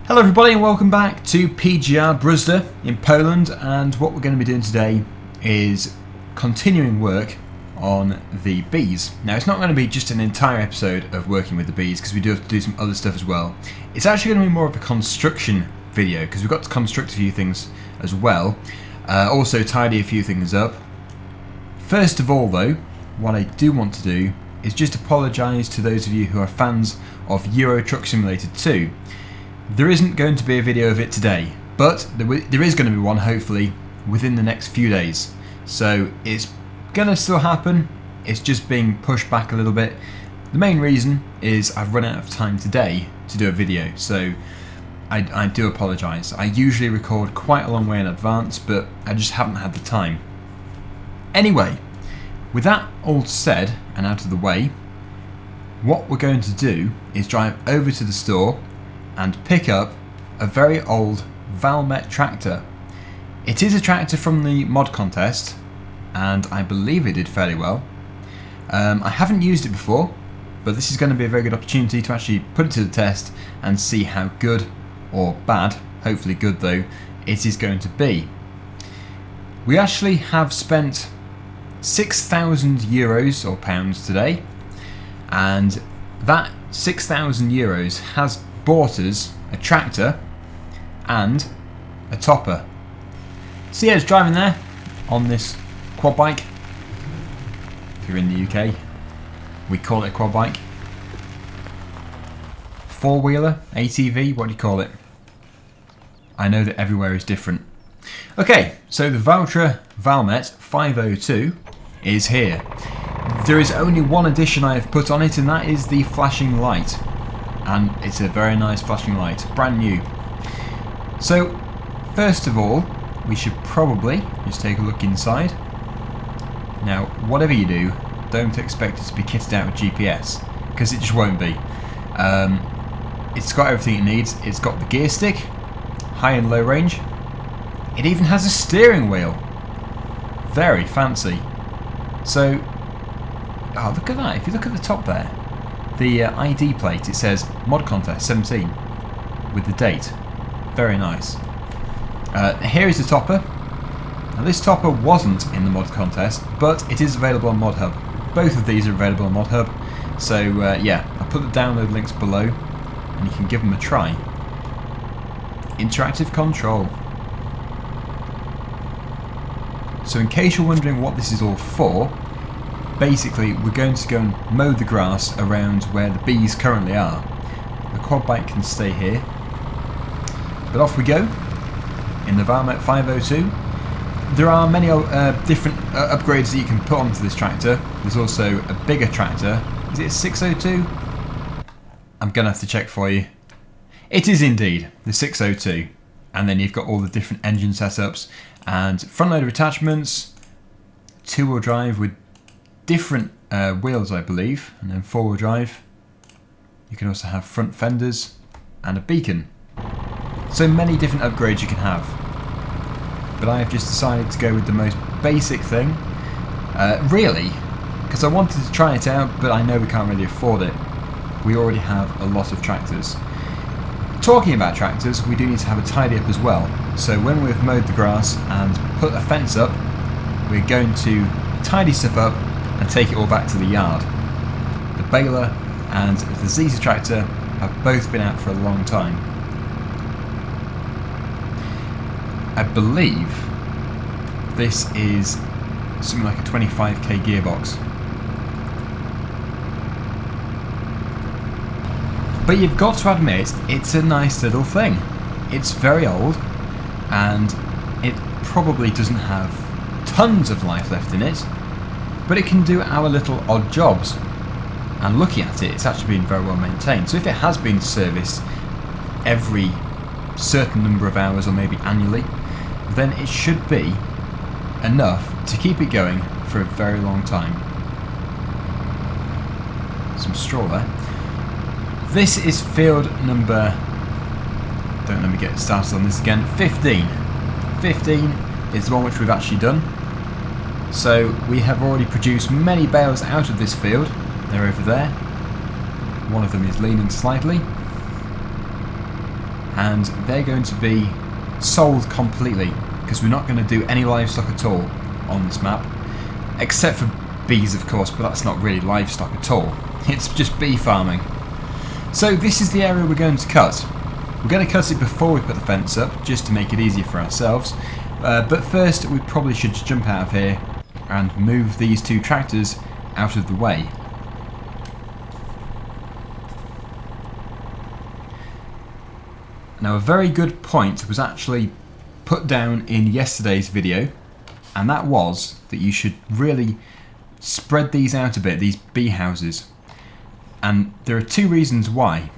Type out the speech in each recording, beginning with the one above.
Hello everybody and welcome back to PGR BRUZDA in Poland, and what we're going to be doing today is continuing work on the bees. Now it's not going to be just an entire episode of working with the bees because we do have to do some other stuff as well. It's actually going to be more of a construction video because we've got to construct a few things as well, also tidy a few things up. First of all though, what I do want to do is just apologise to those of you who are fans of Euro Truck Simulator 2. There isn't going to be a video of it today, but there is going to be one hopefully within the next few days. So it's going to still happen, it's just being pushed back a little bit. The main reason is I've run out of time today to do a video, so I do apologise. I usually record quite a long way in advance, but I just haven't had the time. Anyway, with that all said and out of the way, what we're going to do is drive over to the store and pick up a very old Valmet tractor. It is a tractor from the mod contest, and I believe it did fairly well. I haven't used it before, but this is going to be a very good opportunity to actually put it to the test and see how good or bad, hopefully good though, it is going to be. We actually have spent 6,000 euros or pounds today, and that 6,000 euros has bought us a tractor and a topper. So yeah, it's driving there on this quad bike. If you're in the UK, we call it a quad bike. Four-wheeler, ATV, what do you call it? I know that everywhere is different. Okay, so the Valmet 502 is here. There is only one addition I have put on it, and that is the flashing light. And it's a very nice flashing light, brand new. So first of all, we should probably just take a look inside. Now whatever you do, don't expect it to be kitted out with GPS, because it just won't be. It's got everything it needs. It's got the gear stick, high and low range. It even has a steering wheel. Very fancy. So, oh look at that, if you look at the top there, the ID plate, it says Mod Contest 17 with the date. Very nice. Here is the topper. Now this topper wasn't in the Mod Contest, but it is available on Mod Hub. Both of these are available on Mod Hub. So yeah, I'll put the download links below and you can give them a try. Interactive control. So in case you're wondering what this is all for, basically we're going to go and mow the grass around where the bees currently are. The quad bike can stay here, but off we go in the Valmet 502. There are many different upgrades that you can put onto this tractor. There's also a bigger tractor. Is it a 602? I'm gonna have to check for you. It is indeed the 602, and then you've got all the different engine setups and front loader attachments, two-wheel drive with different wheels I believe, and then four-wheel drive. You can also have front fenders and a beacon. So many different upgrades you can have, but I have just decided to go with the most basic thing, really, because I wanted to try it out, but I know we can't really afford it. We already have a lot of tractors. Talking about tractors, we do need to have a tidy up as well. So when we've mowed the grass and put a fence up, we're going to tidy stuff up and take it all back to the yard. The baler and the Zetor tractor have both been out for a long time. I believe this is something like a 25k gearbox. But you've got to admit, it's a nice little thing. It's very old, and it probably doesn't have tons of life left in it, but it can do our little odd jobs. And looking at it, it's actually been very well maintained. So if it has been serviced every certain number of hours or maybe annually, then it should be enough to keep it going for a very long time. Some straw there. This is field number, don't let me get started on this again, 15. 15 is the one which we've actually done. So we have already produced many bales out of this field. They're over there. One of them is leaning slightly. and they're going to be sold completely because we're not going to do any livestock at all on this map, except for bees of course, but that's not really livestock at all. It's just bee farming. So this is the area we're going to cut. We're going to cut it before we put the fence up, just to make it easier for ourselves. But first we probably should just jump out of here and move these two tractors out of the way. Now a very good point was actually put down in yesterday's video, and that was that you should really spread these out a bit, these bee houses. And there are two reasons why.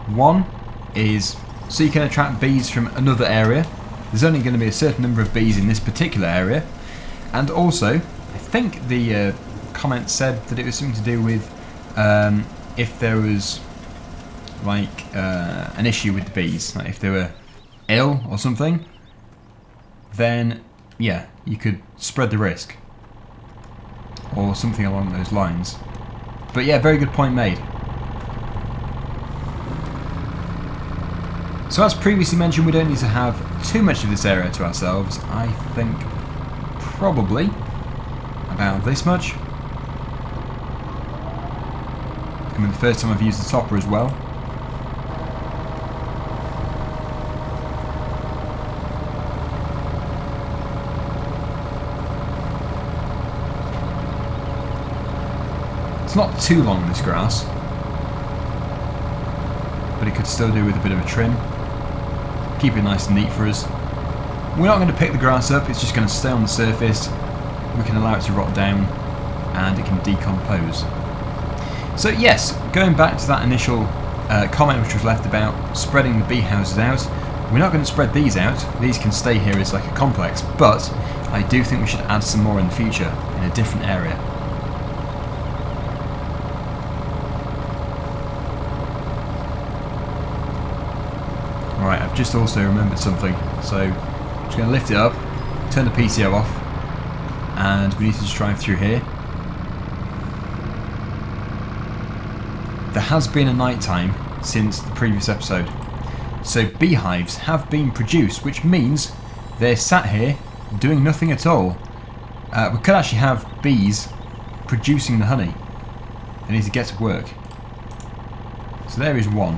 One is so you can attract bees from another area. There's only going to be a certain number of bees in this particular area. And also, I think the comment said that it was something to do with if there was like an issue with the bees, like if they were ill or something, then yeah, you could spread the risk or something along those lines. But yeah, very good point made. So as previously mentioned, we don't need to have too much of this area to ourselves. I think probably about this much. It's going to be the first time I've used the topper as well. It's not too long, this grass, but it could still do with a bit of a trim. Keep it nice and neat for us. We're not going to pick the grass up, it's just going to stay on the surface. We can allow it to rot down and it can decompose. So yes, going back to that initial comment which was left about spreading the bee houses out, we're not going to spread these out. These can stay here as like a complex, but I do think we should add some more in the future in a different area. Alright, I've just also remembered something, so I'm just going to lift it up, turn the PTO off, and we need to just drive through here. There has been a night time since the previous episode, so beehives have been produced, which means they're sat here doing nothing at all. We could actually have bees producing the honey. They need to get to work. So there is one.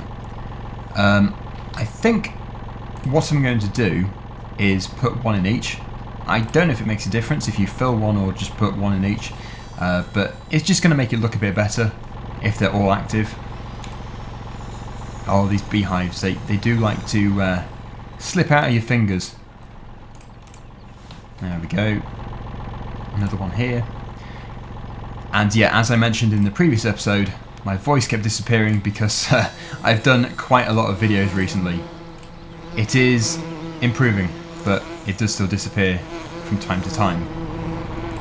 I think what I'm going to do is put one in each. I don't know if it makes a difference if you fill one or just put one in each, but it's just going to make it look a bit better if they're all active. Oh, these beehives, they do like to slip out of your fingers. There we go. Another one here. And yeah, as I mentioned in the previous episode, my voice kept disappearing because I've done quite a lot of videos recently. It is improving, but it does still disappear from time to time.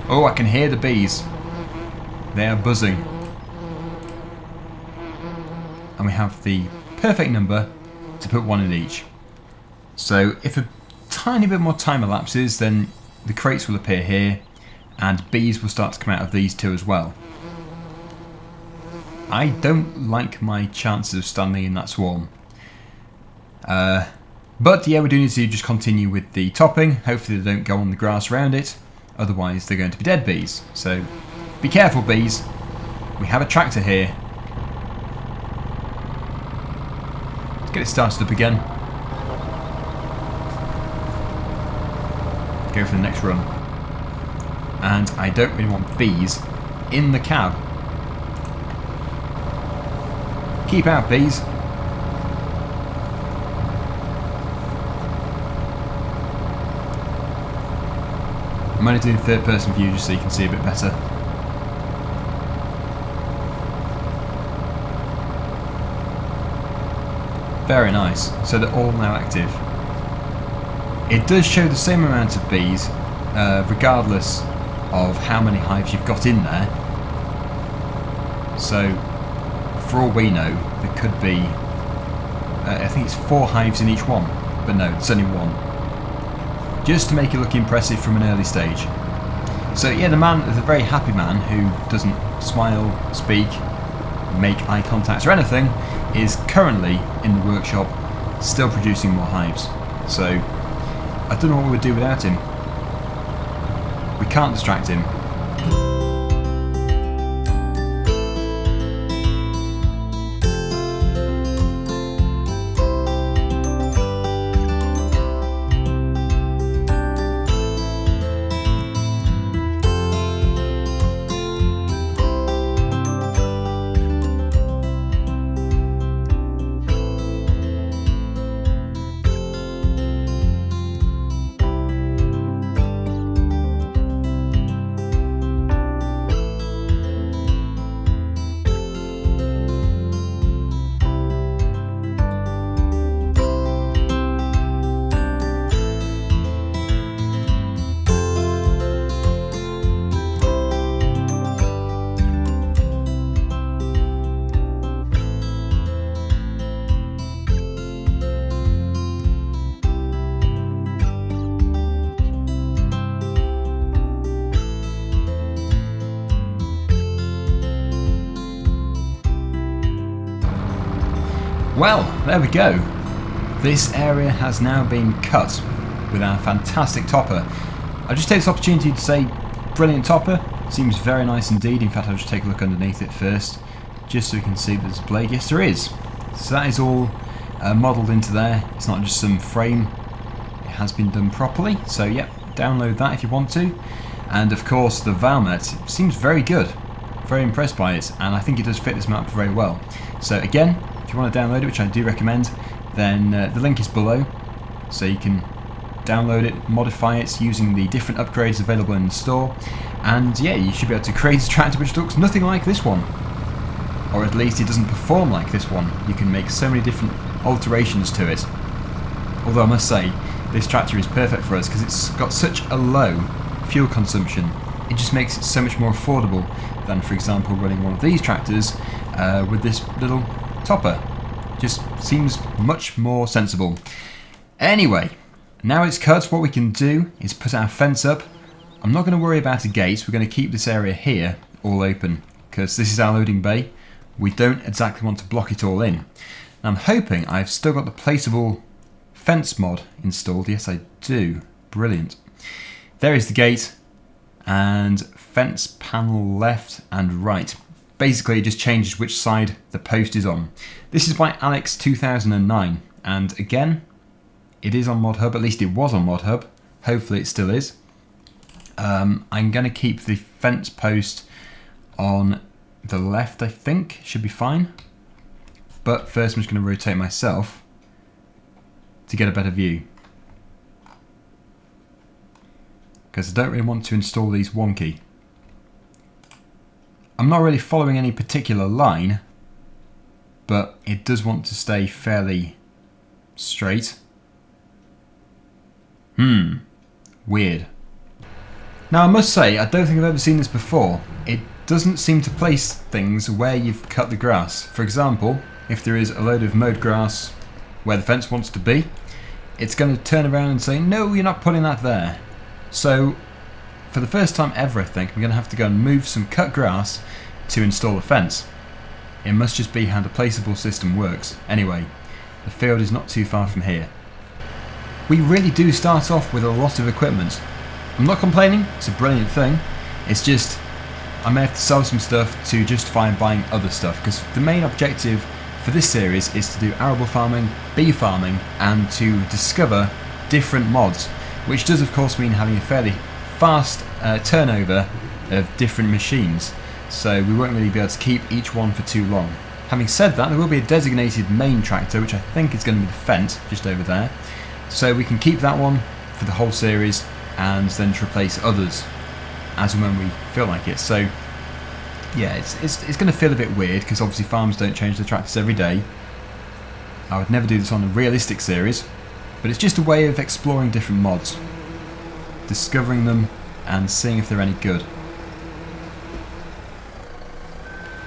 Oh, I can hear the bees. They are buzzing. And we have the perfect number to put one in each. So if a tiny bit more time elapses, then the crates will appear here, and bees will start to come out of these two as well. I don't like my chances of standing in that swarm. But yeah, we do need to just continue with the topping. Hopefully they don't go on the grass around it, otherwise they're going to be dead bees. So be careful, bees. We have a tractor here. Let's get it started up again. Go for the next run. And I don't really want bees in the cab. Keep out, bees. I'm only doing third person view just so you can see a bit better. Very nice. So they're all now active. It does show the same amount of bees regardless of how many hives you've got in there. So for all we know, there could be, I think it's 4 hives in each one, but no, it's only one. Just to make it look impressive from an early stage. So yeah, the very happy man who doesn't smile, speak, make eye contact or anything, is currently in the workshop still producing more hives. So I don't know what we would do without him. We can't distract him. Well, there we go. This area has now been cut with our fantastic topper. I'll just take this opportunity to say, brilliant topper. Seems very nice indeed. In fact, I'll just take a look underneath it first, just so we can see there's a blade. Yes, there is. So that is all modelled into there. It's not just some frame. It has been done properly. So, yep, download that if you want to. And of course, the Valmet seems very good. Very impressed by it, and I think it does fit this map very well. So again, if you want to download it, which I do recommend, then the link is below, so you can download it, modify it using the different upgrades available in the store, and yeah, you should be able to create a tractor which looks nothing like this one, or at least it doesn't perform like this one. You can make so many different alterations to it. Although I must say, this tractor is perfect for us because it's got such a low fuel consumption. It just makes it so much more affordable than, for example, running one of these tractors with this little topper. Just seems much more sensible. Anyway, now it's cut, what we can do is put our fence up. I'm not going to worry about a gate. We're going to keep this area here all open because this is our loading bay. We don't exactly want to block it all in. I'm hoping I've still got the Placeable Fence mod installed. Yes, I do. Brilliant. There is the gate and fence panel left and right. Basically, it just changes which side the post is on. This is by Alex 2009, and again, it is on ModHub. At least it was on ModHub. Hopefully, it still is. I'm going to keep the fence post on the left. I think should be fine. But first, I'm just going to rotate myself to get a better view, because I don't really want to install these wonky. I'm not really following any particular line, but it does want to stay fairly straight. Weird. Now I must say, I don't think I've ever seen this before. It doesn't seem to place things where you've cut the grass. For example, if there is a load of mowed grass where the fence wants to be, it's going to turn around and say, no, you're not putting that there. So, for the first time ever, I think, I'm going to have to go and move some cut grass to install a fence. It must just be how the placeable system works. Anyway, the field is not too far from here. We really do start off with a lot of equipment. I'm not complaining, it's a brilliant thing. It's just, I may have to sell some stuff to justify buying other stuff, because the main objective for this series is to do arable farming, bee farming, and to discover different mods, which does of course mean having a fairly fast turnover of different machines, so we won't really be able to keep each one for too long. Having said that, there will be a designated main tractor, which I think is going to be the Fent, just over there, so we can keep that one for the whole series and then to replace others as and when we feel like it. So yeah, it's going to feel a bit weird because obviously farms don't change their tractors every day. I would never do this on a realistic series, but it's just a way of exploring different mods, discovering them and seeing if they're any good.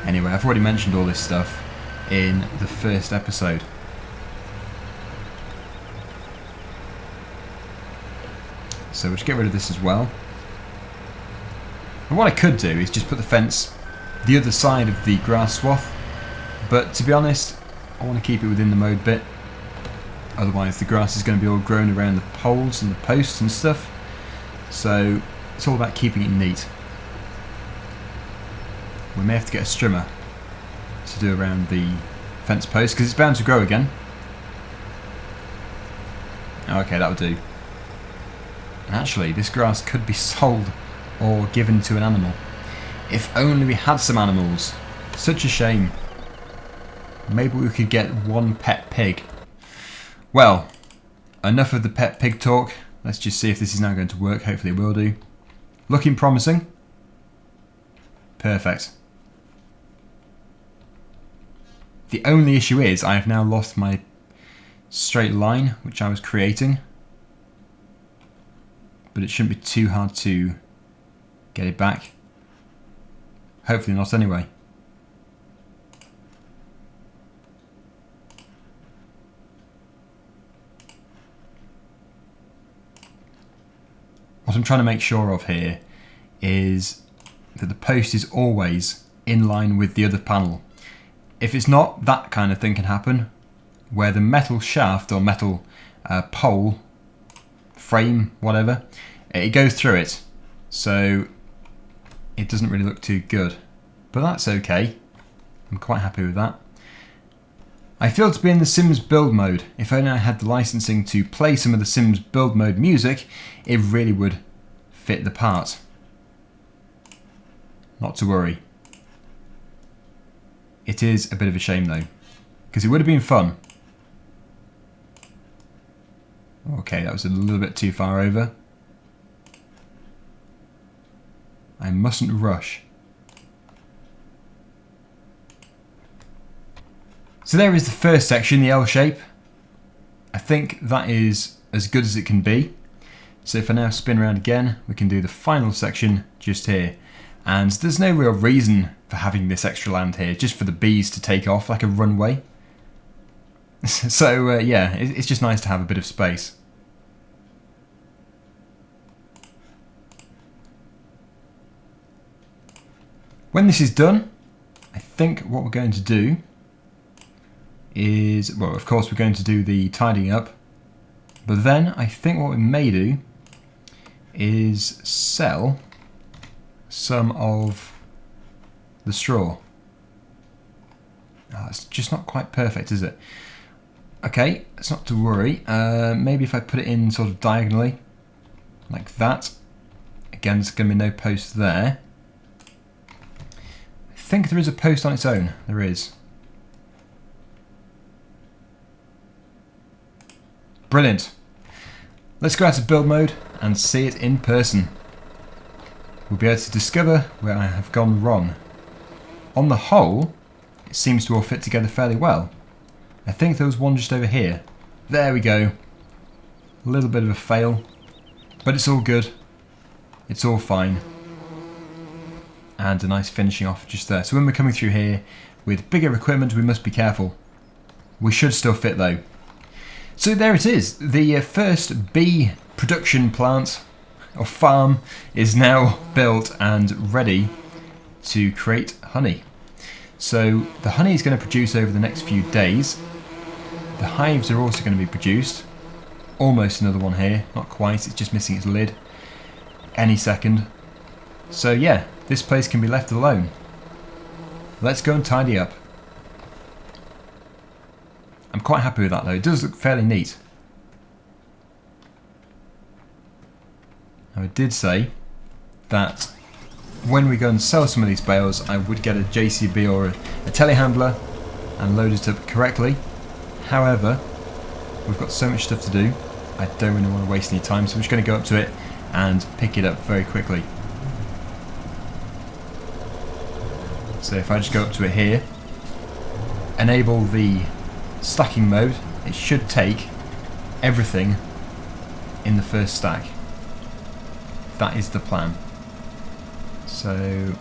Anyway, I've already mentioned all this stuff in the first episode. So we'll just get rid of this as well. And what I could do is just put the fence the other side of the grass swath, but to be honest, I want to keep it within the mowed bit. otherwise the grass is going to be all grown around the poles and the posts and stuff. So it's all about keeping it neat. We may have to get a strimmer to do around the fence post because it's bound to grow again. Okay, that would do. And actually, this grass could be sold or given to an animal. If only we had some animals. Such a shame. Maybe we could get one pet pig. Well, enough of the pet pig talk. Let's just see if this is now going to work. Hopefully it will do. Looking promising. Perfect. The only issue is I have now lost my straight line which I was creating. But it shouldn't be too hard to get it back. Hopefully not anyway. What I'm trying to make sure of here is that the post is always in line with the other panel. If it's not, that kind of thing can happen, where the metal shaft or metal pole, frame, whatever, it goes through it. So it doesn't really look too good. But that's okay. I'm quite happy with that. I feel to be in the Sims build mode. If only I had the licensing to play some of the Sims build mode music, it really would fit the part. Not to worry. It is a bit of a shame though, because it would have been fun. Okay, that was a little bit too far over. I mustn't rush. So there is the first section, the L shape. I think that is as good as it can be. So if I now spin around again, we can do the final section just here. And there's no real reason for having this extra land here, just for the bees to take off like a runway. So yeah, it's just nice to have a bit of space. When this is done, I think what we're going to do is, well, of course we're going to do the tidying up, but then I think what we may do is sell some of the straw. Oh, it's just not quite perfect, is it? Okay, it's not to worry. Maybe if I put it in sort of diagonally, like that. Again, there's going to be no post there. I think there is a post on its own. There is. Brilliant. Let's go out to build mode and see it in person. We'll be able to discover where I have gone wrong. On the whole, it seems to all fit together fairly well. I think there was one just over here. There we go. A little bit of a fail, but it's all good. It's all fine. And a nice finishing off just there. So when we're coming through here with bigger equipment, we must be careful. We should still fit though. So there it is. The first bee production plant or farm is now built and ready to create honey. So the honey is going to produce over the next few days. The hives are also going to be produced. Almost another one here, not quite, it's just missing its lid. Any second. So yeah, this place can be left alone. Let's go and tidy up. I'm quite happy with that though, it does look fairly neat. Now I did say that when we go and sell some of these bales, I would get a JCB or a telehandler and load it up correctly. However, we've got so much stuff to do, I don't really want to waste any time, so I'm just going to go up to it and pick it up very quickly. So if I just go up to it here, enable the stacking mode, it should take everything in the first stack. That is the plan. So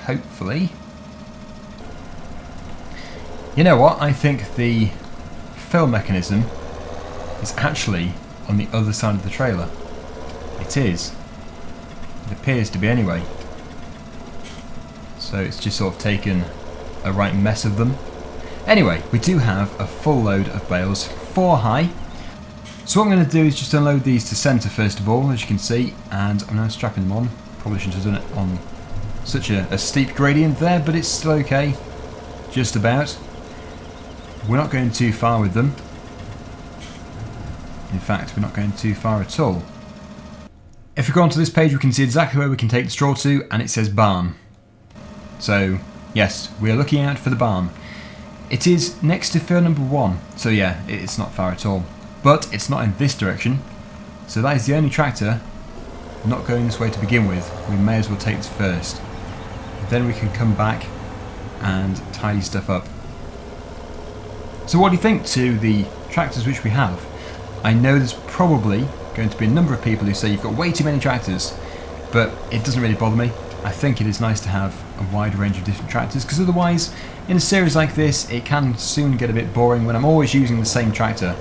hopefully, you know what, I think the fill mechanism is actually on the other side of the trailer. It is. It appears to be anyway. So it's just sort of taken a right mess of them. Anyway, we do have a full load of bales, 4 high. So what I'm going to do is just unload these to centre first of all, as you can see, and I'm now strapping them on. Probably shouldn't have done it on such a steep gradient there, but it's still okay, just about. We're not going too far with them. In fact, we're not going too far at all. If we go onto this page, we can see exactly where we can take the straw to, and it says barn. So, yes, we're looking out for the barn. It is next to field number 1, so yeah, it's not far at all. But it's not in this direction, so that is the only tractor not going this way to begin with. We may as well take this first. Then we can come back and tidy stuff up. So what do you think to the tractors which we have? I know there's probably going to be a number of people who say you've got way too many tractors, but it doesn't really bother me. I think it is nice to have a wide range of different tractors, because otherwise in a series like this it can soon get a bit boring when I'm always using the same tractor.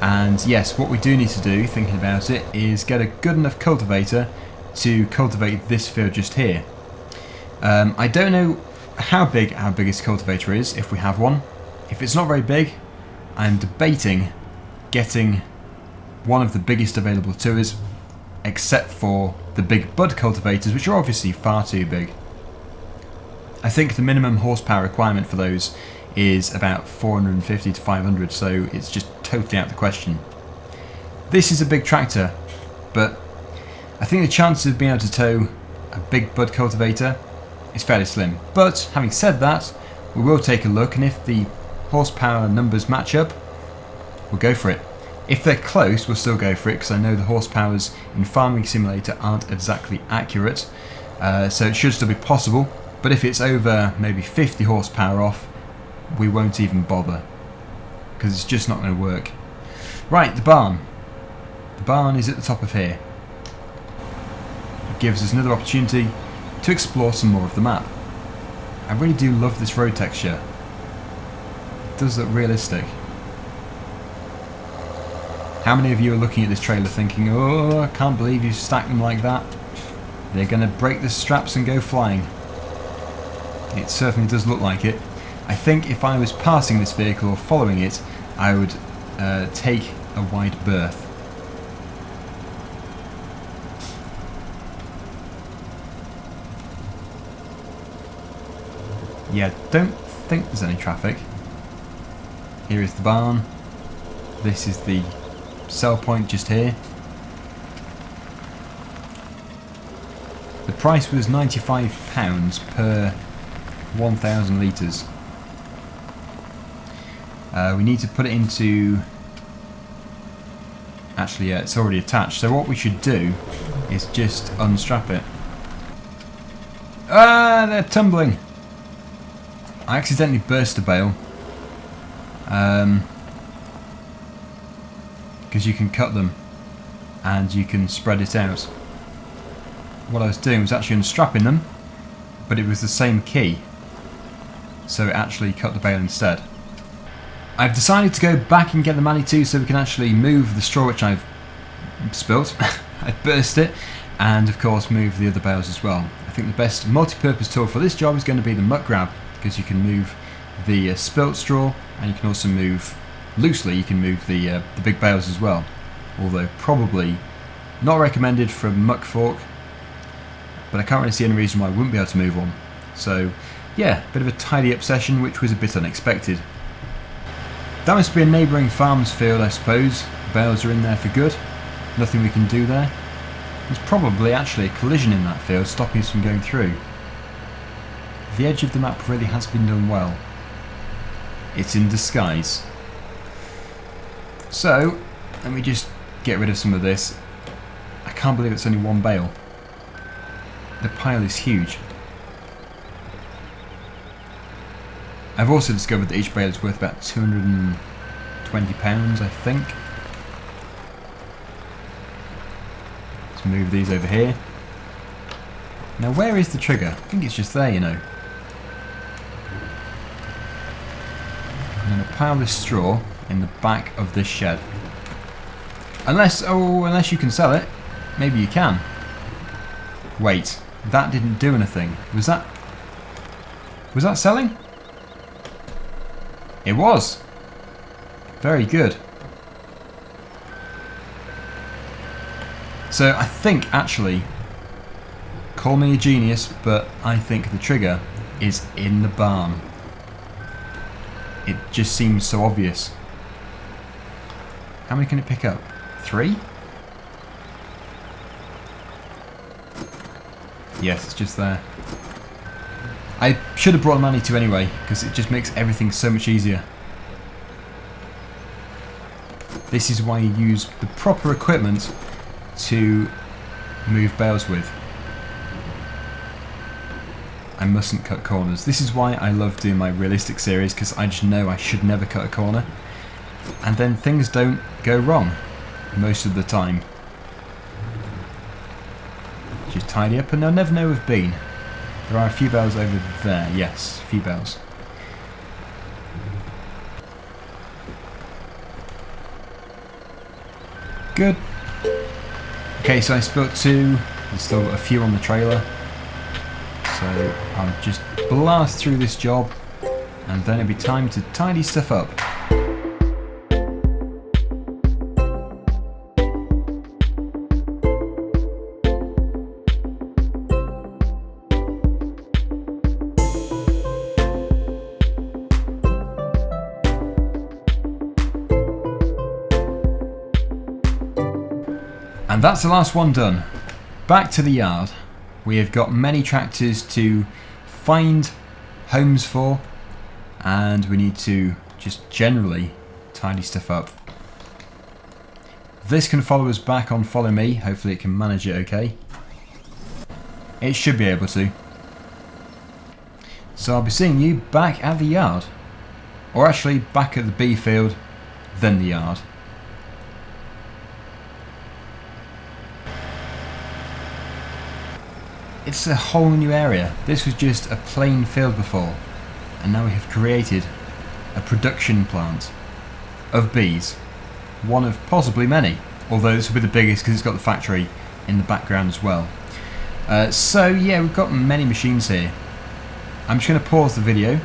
And yes, what we do need to do, thinking about it, is get a good enough cultivator to cultivate this field just here. I don't know how big our biggest cultivator is, if we have one. If it's not very big, I'm debating getting one of the biggest available to us, except for the big bud cultivators, which are obviously far too big. I think the minimum horsepower requirement for those is about 450 to 500, so it's just totally out of the question. This is a big tractor, but I think the chances of being able to tow a big bud cultivator is fairly slim. But having said that, we will take a look, and if the horsepower numbers match up, we'll go for it. If they're close, we'll still go for it, because I know the horsepowers in Farming Simulator aren't exactly accurate, so it should still be possible. But if it's over maybe 50 horsepower off, we won't even bother, because it's just not going to work. Right, the barn. The barn is at the top of here. It gives us another opportunity to explore some more of the map. I really do love this road texture. It does look realistic. How many of you are looking at this trailer thinking, oh, I can't believe you stacked them like that. They're going to break the straps and go flying. It certainly does look like it. I think if I was passing this vehicle or following it, I would take a wide berth. Yeah, don't think there's any traffic. Here is the barn. This is the sell point just here. The price was £95 per 1,000 litres. We need to put it into... Actually, yeah, it's already attached. So what we should do is just unstrap it. Ah, they're tumbling! I accidentally burst a bale. Because you can cut them and you can spread it out. What I was doing was actually unstrapping them, but it was the same key, so it actually cut the bale instead. I've decided to go back and get the Manitou so we can actually move the straw which I've spilt. I burst it, and of course move the other bales as well. I think the best multi-purpose tool for this job is going to be the muck grab, because you can move the spilt straw, and you can also move, loosely, you can move the big bales as well. Although probably not recommended for a muck fork, but I can't really see any reason why I wouldn't be able to move one. So yeah, bit of a tidy up session, which was a bit unexpected. That must be a neighbouring farm's field, I suppose. The bales are in there for good. Nothing we can do there. There's probably actually a collision in that field stopping us from going through. The edge of the map really has been done well. It's in disguise. So, let me just get rid of some of this. I can't believe it's only one bale. The pile is huge. I've also discovered that each bale is worth about £220, I think. Let's move these over here. Now where is the trigger? I think it's just there, you know. I'm going to pile this straw in the back of this shed. Unless you can sell it. Maybe you can. Wait, that didn't do anything. Was that selling? It was. Very good. So I think, actually, call me a genius, but I think the trigger is in the barn. It just seems so obvious. How many can it pick up? 3? Yes, it's just there. I should have brought a Manitou anyway, because it just makes everything so much easier. This is why you use the proper equipment to move bales with. I mustn't cut corners. This is why I love doing my realistic series, because I just know I should never cut a corner. And then things don't go wrong most of the time. Just tidy up and they'll never know we've been. There are a few bales over there, yes, a few bales. Good. Okay, so I spilt 2, there's still a few on the trailer. So I'll just blast through this job and then it'll be time to tidy stuff up. And that's the last one done. Back to the yard. We have got many tractors to find homes for, and we need to just generally tidy stuff up. This can follow us back on Follow Me. Hopefully it can manage it okay. It should be able to. So I'll be seeing you back at the yard. Or actually back at the bee field, then the yard. It's a whole new area. This was just a plain field before, and now we have created a production plant of bees. One of possibly many, although this will be the biggest because it's got the factory in the background as well. So yeah, we've got many machines here. I'm just going to pause the video,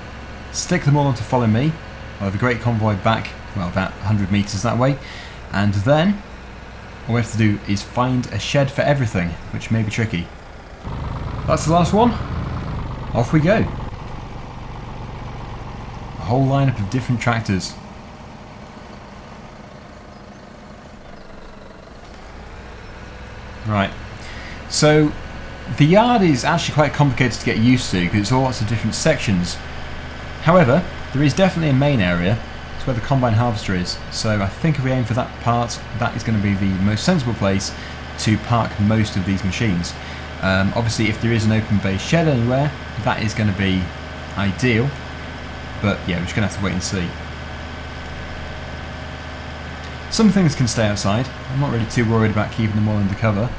stick them all on to Follow Me. I'll have a great convoy back, well, about 100 metres that way, and then all we have to do is find a shed for everything, which may be tricky. That's the last one. Off we go. A whole lineup of different tractors. Right. So the yard is actually quite complicated to get used to because it's all lots of different sections. However, there is definitely a main area. It's where the combine harvester is. So I think if we aim for that part, that is going to be the most sensible place to park most of these machines. Obviously if there is an open base shed anywhere, that is going to be ideal, but yeah, we're just going to have to wait and see. Some things can stay outside. I'm not really too worried about keeping them all under cover.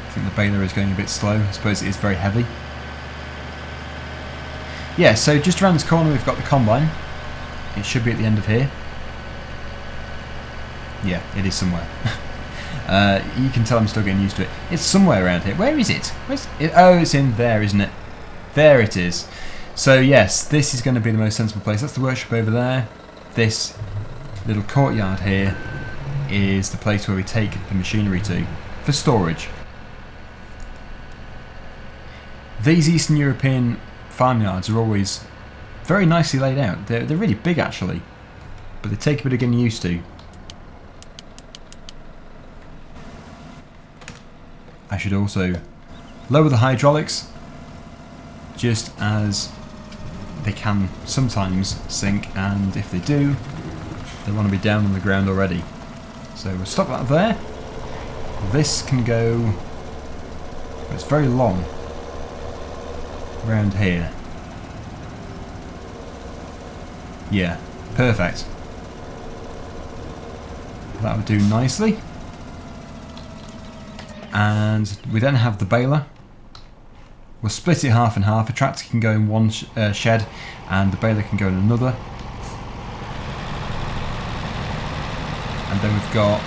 I think the baler is going a bit slow. I suppose it is very heavy. Yeah, so just around this corner we've got the combine. It should be at the end of here. Yeah, it is somewhere. You can tell I'm still getting used to it. It's somewhere around here. Where is it? Where's it? Oh, it's in there, isn't it? There it is. So yes, this is going to be the most sensible place. That's the workshop over there. This little courtyard here is the place where we take the machinery to for storage. These Eastern European farmyards are always very nicely laid out. They're really big actually, but they take a bit of getting used to. I should also lower the hydraulics, just as they can sometimes sink, and if they do, they want to be down on the ground already. So we'll stop that there. This can go, it's very long, around here. Yeah, perfect. That would do nicely. And we then have the baler. We'll split it half and half. A tractor can go in one shed and the baler can go in another. And then we've got,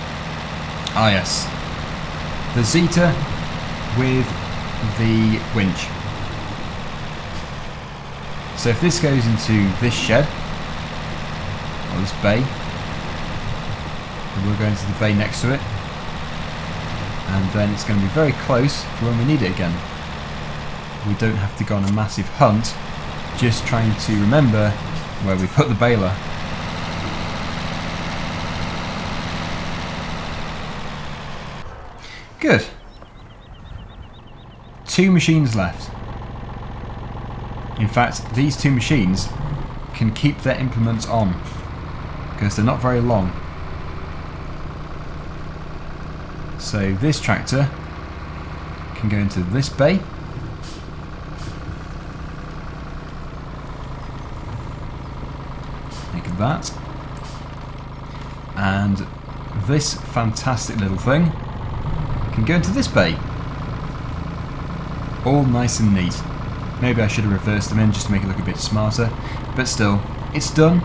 ah yes, the Zetor with the winch. So if this goes into this shed, or this bay, then we'll go into the bay next to it, and then it's going to be very close for when we need it again. We don't have to go on a massive hunt, just trying to remember where we put the baler. Good. 2 machines left. In fact, these 2 machines can keep their implements on because they're not very long. So this tractor can go into this bay. Like that. And this fantastic little thing can go into this bay. All nice and neat. Maybe I should have reversed them in just to make it look a bit smarter, but still, it's done,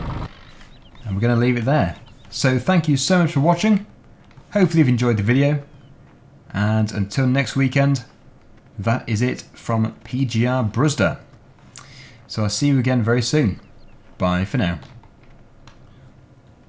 and we're going to leave it there. So thank you so much for watching. Hopefully you've enjoyed the video, and until next weekend, that is it from PGR BRUZDA. So I'll see you again very soon. Bye for now.